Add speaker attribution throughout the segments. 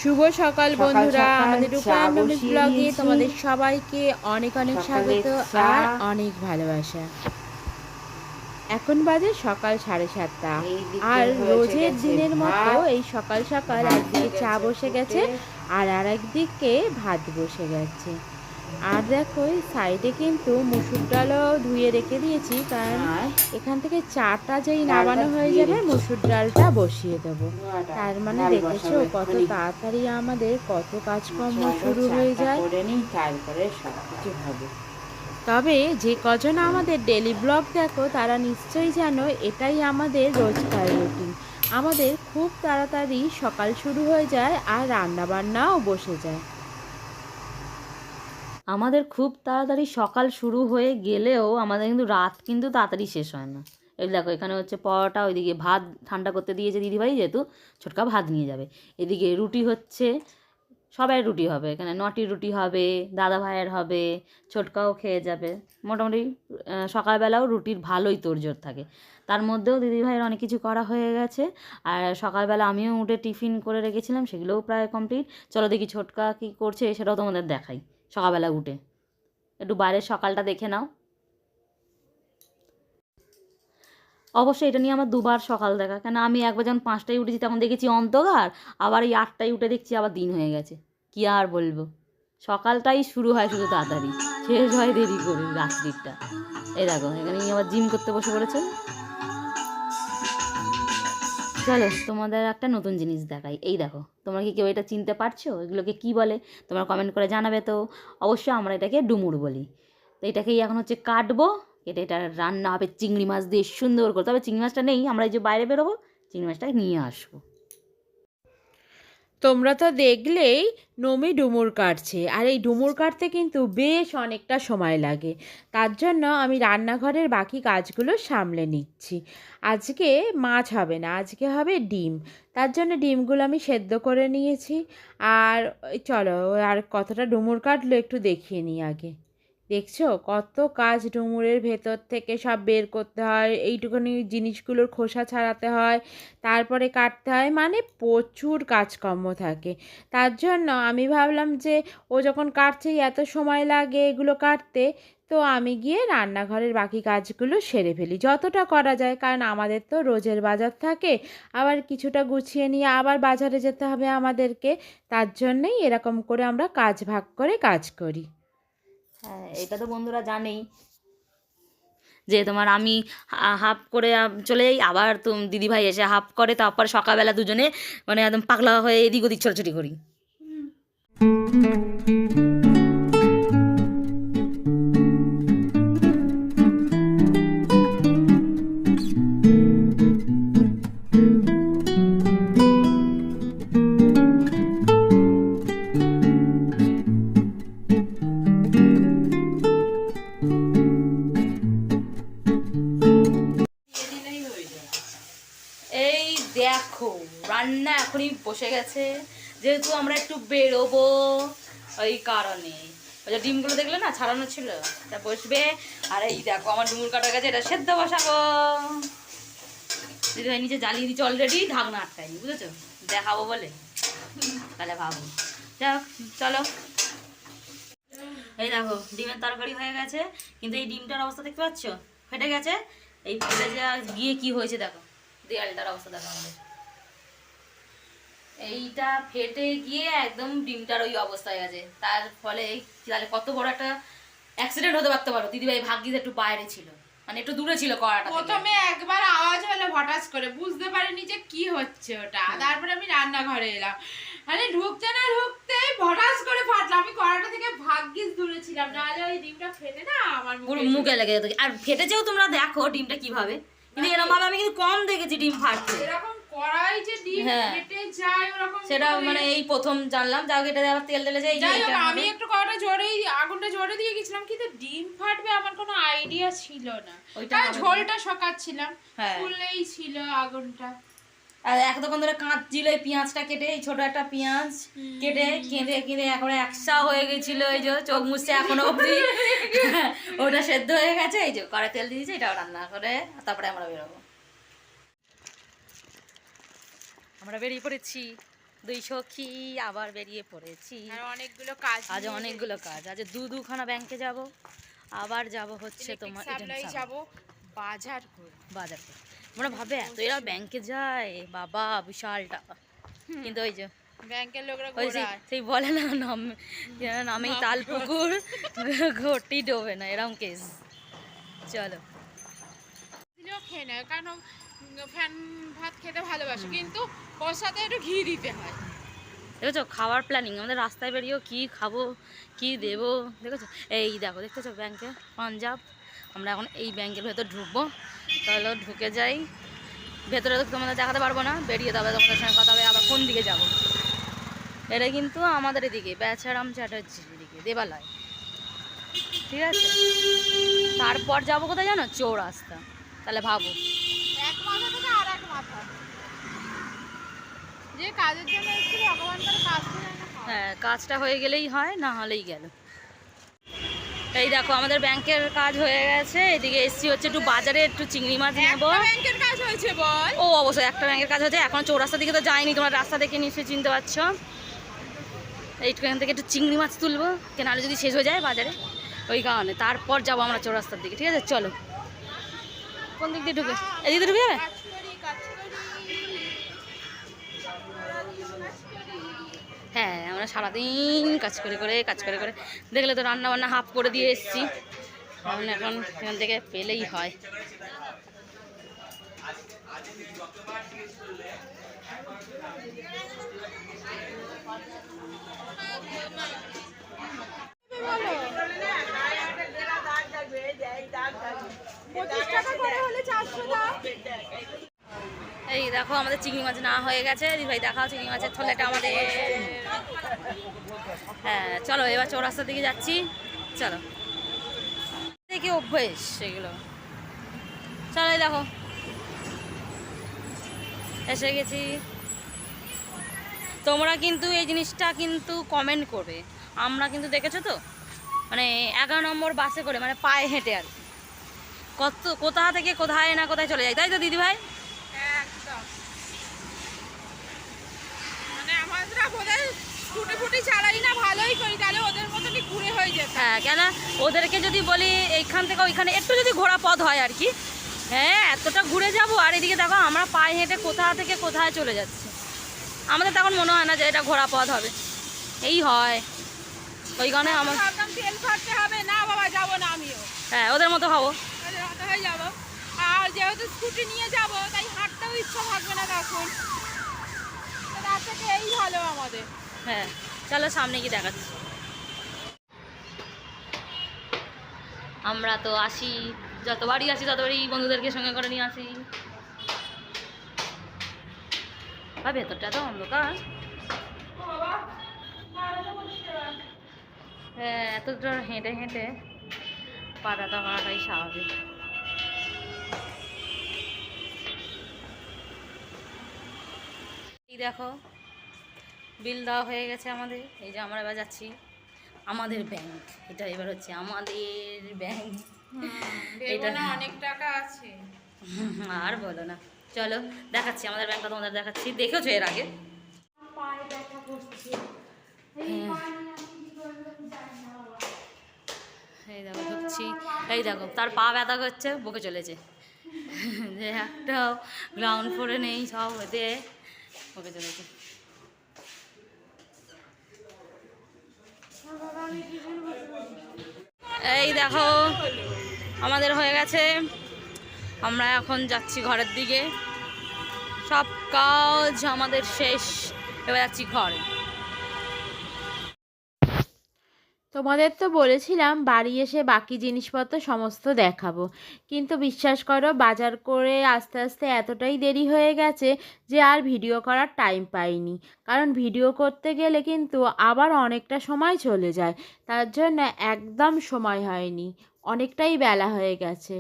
Speaker 1: শুভ সকাল বন্ধুরা, আমাদের রূপায়ণ ব্লগে তোমাদের সবাইকে অনেক অনেক স্বাগত আর অনেক ভালোবাসা। এখন বাজে সকাল 7:30 আর রোজের দিনের মতো এই সকাল সকাল একদিকে চা বসে গেছে আর একদিকে ভাত বসে গেছে। আর দেখো এই সাইডে কিন্তু মুসুর ডালও ধুয়ে রেখে দিয়েছি, কারণ এখান থেকে চাটা যেই নামানো হয়ে যাবে মুসুর ডালটা বসিয়ে দেবো। তার মানে দেখেছো কত তাড়াতাড়ি আমাদের কত কাজকর্ম শুরু হয়ে যায়।
Speaker 2: তারপরে সব কিছু হবে।
Speaker 1: তবে যে কজন আমাদের ডেলি ব্লগ দেখো তারা নিশ্চয়ই জানো এটাই আমাদের রোজকার রুটিন। আমাদের খুব তাড়াতাড়ি সকাল শুরু হয়ে যায় আর রান্নাবান্নাও বসে যায়।
Speaker 2: আমাদের খুব তাড়াতাড়ি সকাল শুরু হয়ে গেলেও আমাদের কিন্তু রাত কিন্তু তাড়াতাড়ি শেষ হয় না। এই দেখো এখানে হচ্ছে পরোটা, ওইদিকে ভাত ঠান্ডা করতে দিয়েছে দিদিভাই, যেহেতু ছোটকা ভাত নিয়ে যাবে। এদিকে রুটি হচ্ছে, সবাই রুটি হবে, এখানে 9টি রুটি হবে, দাদা ভাইয়ের হবে, ছোটকাও খেয়ে যাবে। মোটামুটি সকালবেলাও রুটির ভালোই তোড়জোড় থাকে। তার মধ্যেও দিদিভাইয়ের অনেক কিছু করা হয়ে গেছে। আর সকালবেলা আমিও উঠে টিফিন করে রেখেছিলাম, সেগুলোও প্রায় কমপ্লিট। চলো দেখি ছোটকা কী করছে সেটাও তোমাদের দেখাই। সকালবেলা উঠে একটু বাইরের সকালটা দেখে নাও। অবশ্যই এটা নিয়ে আমার দুবার সকাল দেখা, কেন আমি একবার যখন 5টায় উঠেছি তখন দেখেছি অন্ধকার, আবার এই 8টায় উঠে দেখছি আবার দিন হয়ে গেছে। কি আর বলবো, সকালটাই শুরু হয় শুধু তাড়াতাড়ি, শেষ হয় দেরি করে রাত্রিটা। এই দেখো এখানে আবার জিম করতে বসে পড়েছে। চলো তোমাদের একটা নতুন জিনিস দেখাই। এই দেখো, তোমরা কি কেউ এটা চিনতে পারছো? এগুলোকে কি বলে তোমরা কমেন্ট করে জানাবে তো। অবশ্যই আমরা এটাকে ডুমুর বলি। তো এটাকেই এখন হচ্ছে কাটবো, এটা রান্না হবে চিংড়ি মাছ দিয়ে সুন্দর করে। তবে চিংড়ি মাছটা নেই, আমরা এই যে বাইরে বেরোবো চিংড়ি মাছটা নিয়ে আসবো।
Speaker 1: তোমরা তো দেখলেই নমি ডুমুর কাটছে, আর এই ডুমুর কাটতে কিন্তু বেশ অনেকটা সময় লাগে। তার জন্য আমি রান্নাঘরের বাকি কাজগুলো সামলে নিচ্ছি। আজকে মাছ হবে না, আজকে হবে ডিম। তার জন্য ডিমগুলো আমি সেদ্ধ করে নিয়েছি। আর চলো আর কতটা ডুমুর কাটলো একটু দেখিয়ে নিই আগে। দেখছো কত কাজ ডুমুরের ভেতর থেকে সব বের করতে হয়, এইটুকুনি জিনিসগুলোর খোসা ছাড়াতে হয়, তারপরে কাটতে হয়, মানে প্রচুর কাজকর্ম থাকে। তার জন্য আমি ভাবলাম যে ও যখন কাটছেই এত সময় লাগে এগুলো কাটতে, তো আমি গিয়ে রান্নাঘরের বাকি কাজগুলো সেরে ফেলি যতটা করা যায়, কারণ আমাদের তো রোজের বাজার থাকে, আবার কিছুটা গুছিয়ে নিয়ে আবার বাজারে যেতে হবে আমাদেরকে। তার জন্যই এরকম করে আমরা কাজ ভাগ করে কাজ করি।
Speaker 2: হ্যাঁ, এটা তো বন্ধুরা জানেই যে তোমার আমি হাফ করে চলে যাই, আবার দিদিভাই এসে হাফ করে, তারপর সকালবেলা দুজনে মানে একদম পাগলা হয়ে এদিক ওদিক ছোটাছুটি করি। এই দেখো রান্না এখনই বসে গেছে, যেহেতু আমরা একটু বেরোবো ওই কারণে। ওই যে ডিমগুলো দেখলে না ছাড়ানো ছিল, এটা বসবে। আর এই দেখো আমার ডুমুর কাটা গেছে, এটা সেদ্ধ বসাবো। দিদি ভাই নিচে জ্বালিয়ে দিচ্ছি অলরেডি, ঢাকনা আটকায়নি, বুঝেছো, দেখাবো বলে। তাহলে ভাবো, যাক চলো। এই দেখো ডিমের তরকারি হয়ে গেছে, কিন্তু এই ডিমটার অবস্থা দেখতে পাচ্ছ, ফেটে গেছে। এই ফেটে গিয়ে কি হয়েছে দেখো, দেয়ালটার অবস্থা দেখো আমাদের। এইটা ফেটে গিয়ে একদম ডিমটার ওই অবস্থা হয়ে গেছে। তার ফলে তাহলে কত বড় একটা অ্যাক্সিডেন্ট হতে পারতে পারো। দিদিভাই ভাগ্যিস একটু বাইরে ছিল, মানে একটু দূরে ছিল কড়াটা থেকে।
Speaker 1: প্রথমে একবার আওয়াজ হলো হঠাৎ করে, বুঝতে পারিনি যে কি হচ্ছে ওটা। তারপরে আমি রান্নাঘরে এলাম, মানে ঢুকতে না ঢুকতেই হঠাৎ করে ফাটলো। আমি কড়াটা থেকে ভাগ্যিস দূরে ছিলাম, নাহলে ওই ডিমটা ফেটে না আমার
Speaker 2: মুখে লেগে যেত। আর ফেটেছেও, তোমরা দেখো ডিমটা কিভাবে, কিন্তু এরকম ভাবে আমি কিন্তু কম দেখেছি ডিম ফাটছে।
Speaker 1: এরকম কড়াই যে ডিম ফেটে যায় ওরকম
Speaker 2: সেটা মানে এই প্রথম জানলাম। যাও এটা আবার তেল ঢেলে যায়।
Speaker 1: আমি একটু কড়াটা জোরেই আগুনটা জোরে দিয়ে গেছিলাম, কিন্তু ডিম ফাটবে আমার কোনো আইডিয়া ছিল না। ওইটা ঝোলটা শকাচ্ছিলাম, ফুললেই ছিল আগুনটা।
Speaker 2: আর এতক্ষণ ধরে কাঁচছিল, এই পেঁয়াজটা কেটে, এই ছোট একটা পেঁয়াজ কেটে কেঁদে কেঁদে এখন একসা হয়ে গেছিল। এই যে চোখ মুছছে এখনো অবধি, ওটা সেদ্ধ হয়ে গেছে। এই যে কড়াই তেল দিয়েছে, এটাও রান্না করে তারপরে আমরা বেরোবো। আমরা বেরিয়ে পড়েছি। দুই সখী আবার বেরিয়ে পড়েছি।
Speaker 1: আর অনেকগুলো কাজ
Speaker 2: আজ অনেকগুলো কাজ, আজ দুখানা ব্যাংকে যাব, আবার যাব হচ্ছে তোমার
Speaker 1: সাপ্লাই যাব বাজার করে।
Speaker 2: বাজার করে। তোমরা ভাবে এত এরা ব্যাংকে যায়, বাবা বিশাল টাকা। কিন্তু ওই যে
Speaker 1: ব্যাংকের লোকরা
Speaker 2: ওই সেই বলে না, নামেই তাল পুকুর, ঘটি ডোবে না, এরকম কেস। চলো
Speaker 1: খেয়ে নেয়, কারণ ফ্যান ভাত খেতে ভালোবাসে, কিন্তু ওর সাথে একটু ঘি দিতে হয়।
Speaker 2: দেখেছো খাওয়ার প্ল্যানিং, আমাদের রাস্তায় বেরিয়েও কি খাবো কি দেবো দেখেছো। এই দেখো দেখতেছো ব্যাংকে পাঞ্জাব, আমরা এখন এই ব্যাংকের ভেতর ঢুকবো। তাহলে ঢুকে যাই ভেতরে, তো তোমাদের দেখাতে পারবো না, বেরিয়ে তবে তোমাদের সঙ্গে কথা হবে আবার কোন দিকে যাব। এটা কিন্তু আমাদের এদিকে বেচারাম চ্যাটার্জির দিকে দেবালয়, ঠিক আছে। তারপর যাবো কোথায় জানো, চৌরাস্তা। তাহলে ভাবো
Speaker 1: এক মাথা থেকে আর এক মাথা, যে কাজের জন্য এসেছি ভগবান করে কাজ করে না।
Speaker 2: হ্যাঁ, কাজটা হয়ে গেলেই হয়, না হলেই গেল। এই দেখো আমাদের ব্যাংকের কাজ হয়ে গেছে, এদিকে এসছি হচ্ছে একটু বাজারে একটু চিংড়ি মাছ নেবো।
Speaker 1: ব্যাংকের কাজ হয়েছে বল?
Speaker 2: ও অবশ্যই একটা ব্যাংকের কাজ হয়েছে, এখন চৌরাস্তা দিকে তো যাইনি, তোমরা রাস্তা দেখে নিশ্চয়ই চিনতে পারছো। এইখান থেকে একটু চিংড়ি মাছ তুলবো, কেন আলো যদি শেষ হয়ে যায় বাজারে, ওই কারণে। তারপর যাবো আমরা চৌরাস্তার দিকে, ঠিক আছে। চলো কোন দিক দিয়ে ঢুকে, এদিক দিয়ে ঢুকে যাবে। হ্যাঁ, আমরা সারাদিন কাজ করে করে দেখলে তো রান্না বান্না হাফ করে দিয়ে এসেছি, এখন এখান থেকে পেলেই হয়। এই দেখো আমাদের চিংড়ি মাছ না হয়ে গেছে, ভাই দেখাও চিংড়ি মাছের থলেটা আমাদের। হ্যাঁ চলো এবার চৌরাস্তার দিকে যাচ্ছি, চলো। দেখি অভ্যেস সেগুলো, চলো। এই দেখো এসে গেছি। তোমরা কিন্তু এই জিনিসটা কিন্তু কমেন্ট করবে, আমরা কিন্তু দেখেছো তো মানে 11 নম্বর বাসে করে, মানে পায়ে হেঁটে আর কোথা থেকে কোথায় না কোথায় চলে যায়, তাই তো দিদি ভাই?
Speaker 1: একদম, মানে আমরা বোধহয় স্কুটি ফুটি চালাই না, ভালোই করি, তাহলে ওদের মতনই ঘুরে হয়ে যেত।
Speaker 2: হ্যাঁ, কেন ওদেরকে যদি বলি এইখান থেকে ওইখানে একটু যদি ঘোরা পথ হয় আর কি, হ্যাঁ এতটা ঘুরে যাব। আর এদিকে দেখো আমরা পায়ে হেঁটে কোথা থেকে কোথায় চলে যাচ্ছি, আমাদের তখন মনে হয় না যে এটা ঘোরা পথ হবে, এই হয় ওই কারণে আমার
Speaker 1: তেল ভরতে হবে না বাবা, যাবো না আমিও,
Speaker 2: হ্যাঁ ওদের মতো হবো,
Speaker 1: ওদের মতো হয়ে যাবো। আর যেহেতু স্কুটি নিয়ে যাবো তাই হাঁটতেও ইচ্ছা থাকবে না তখন, তার থেকে এই ভালো আমাদের।
Speaker 2: হ্যাঁ চলো সামনে গিয়ে দেখাচ্ছি। আমরা তো আসি, যতবারই আসি ততবারই বন্ধুদেরকে সঙ্গে করে নিয়ে আসি। বা ভেতরটা তো অন্ধকার, হ্যাঁ এতটা হেঁটে হেঁটে পা ব্যথা করাটাই স্বাভাবিক। এই দেখো বিল দেওয়া হয়ে গেছে আমাদের, এই যে আমরা এবার যাচ্ছি আমাদের ব্যাংক, এটা এবার হচ্ছে আমাদের ব্যাংক।
Speaker 1: এটা না অনেক টাকা আছে,
Speaker 2: আর বলো না, চলো দেখাচ্ছি আমাদের ব্যাংকটা, তোমাদের দেখাচ্ছি, দেখেছো এর আগে। এই দেখো ঢুকছি, এই দেখো তার পা ব্যথা করছে, বকে চলেছে যে একটা গ্রাউন্ড ফ্লোরে নেই, সব হতে বকে চলেছে। এই দেখো আমাদের হয়ে গেছে, আমরা এখন যাচ্ছি ঘরের দিকে, সব কাজ আমাদের শেষ, এবার যাচ্ছি ঘরে।
Speaker 1: তোমাদের তো বলেছিলাম বাড়ি এসে বাকি জিনিসপত্র সমস্ত দেখাবো, কিন্তু বিশ্বাস করো বাজার করে আস্তে আস্তে এতটাই দেরি হয়ে গেছে যে আর ভিডিও করার টাইম পাইনি, কারণ ভিডিও করতে গেলে কিন্তু আবার অনেকটা সময় চলে যায়, তার জন্য একদম সময় হয়নি, অনেকটাই বেলা হয়ে গেছে।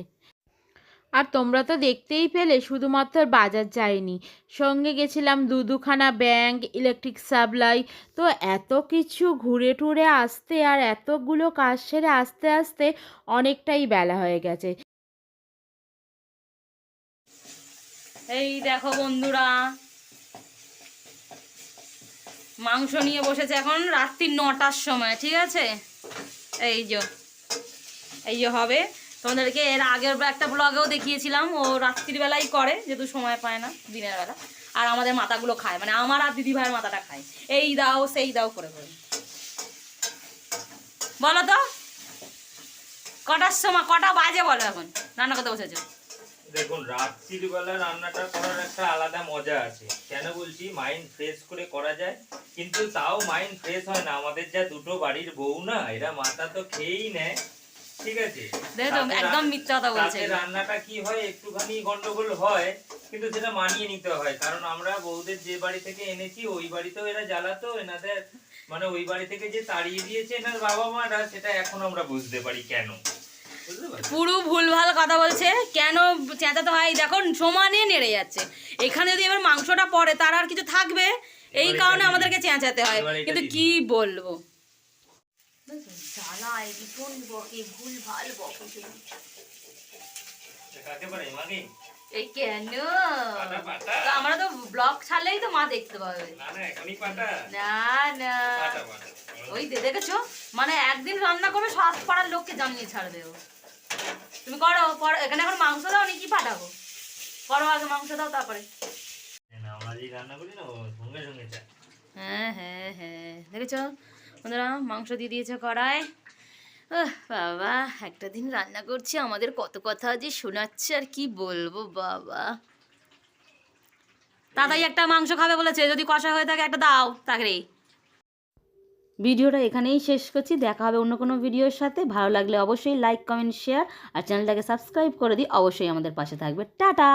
Speaker 1: আর তোমরা তো দেখতেই পেলে শুধুমাত্র বাজার যায়নি, সঙ্গে গেছিলাম দুখানা ব্যাংক, ইলেকট্রিক সাপ্লাই, তো এত কিছু ঘুরে টুরে আসতে আর এতগুলো কাজ সেরে আস্তে আস্তে অনেকটাই বেলা হয়ে গেছে।
Speaker 2: এই দেখো বন্ধুরা মাংস নিয়ে বসেছে এখন রাত্রি 9টার সময়, ঠিক আছে। এই যে হবে, তোমাদেরকে এর আগের একটা ব্লগেও দেখিয়েছিলাম, ও রাত্রিবেলাই করে যেহেতু সময় পায় না দিনের বেলা, আর আমাদের মাথাগুলো খায়, মানে আমার আর দিদি ভাইয়ের মাথাটা খায়, এই দাও সেই দাও করে করে। বলো তো কটার সময়, কটা বাজে বলো এখন রান্না করতে বসেছো?
Speaker 3: দেখুন, রাত্রির বেলা রান্নাটা করার একটা আলাদা মজা আছে। কেন বলছি, মাইন্ড ফ্রেশ করে করা যায়, কিন্তু তাও মাইন্ড ফ্রেশ হয় না। আমাদের যা দুটো বাড়ির বউ না, এরা মাথা তো খেয়েই নেয়, ঠিক আছে।
Speaker 2: একদম মিথ্যা কথা বলছে।
Speaker 3: রান্নাটা কি হয়, একটুখানি গন্ডগোল হয়, কিন্তু সেটা মানিয়ে নিতে হয়। কারণ আমরা বউদের যে বাড়ি থেকে এনেছি ওই বাড়িতেও এরা জ্বালাতো, এনাদের মানে ওই বাড়ি থেকে যে তাড়িয়ে দিয়েছে এনার বাবা মারা, সেটা এখন আমরা বুঝতে পারি কেন।
Speaker 2: পুরো ভুলভাল কথা বলছে। কেন চেঁচাতে হয় দেখো, সমানে নেড়ে যাচ্ছে। এখানে যদি এবার মাংসটা পড়ে তার আর কিছু থাকবে, এই কারণে আমাদেরকে চেঁচাতে হয়। কিন্তু কি বলবো, জ্বালায় ভীষণ বকে, ভুলভাল বকে। এই কেন আমরা তো ব্লগ ছাড়লেই তো মা দেখতে পাবে। না না, ওই দেখেছো, মানে একদিন রান্না করবে সব পাড়ার লোককে জানিয়ে ছাড়বে ও। তুমি করো, এখানে এখন মাংস দাও নি, কি পাঠাবো? করো আগে মাংস দাও, তারপরে হ্যাঁ হ্যাঁ হ্যাঁ, দেখেছো বন্ধুরা, মাংস দিয়ে দিয়েছে কড়ায়। বাবা, একটা দিন রান্না করছি, আমাদের কত কথা যে শোনাচ্ছে, আর কি বলবো বাবা। দাদাই একটা মাংস খাবে বলেছে, যদি কষা হয়ে থাকে একটা দাও তাকে। ভিডিওটা এখানেই শেষ করছি, দেখা হবে অন্য কোনো ভিডিওর সাথে। ভালো লাগলে অবশ্যই লাইক, কমেন্ট, শেয়ার, আর চ্যানেলটাকে সাবস্ক্রাইব করে দিই। অবশ্যই আমাদের পাশে থাকবে। টাটা।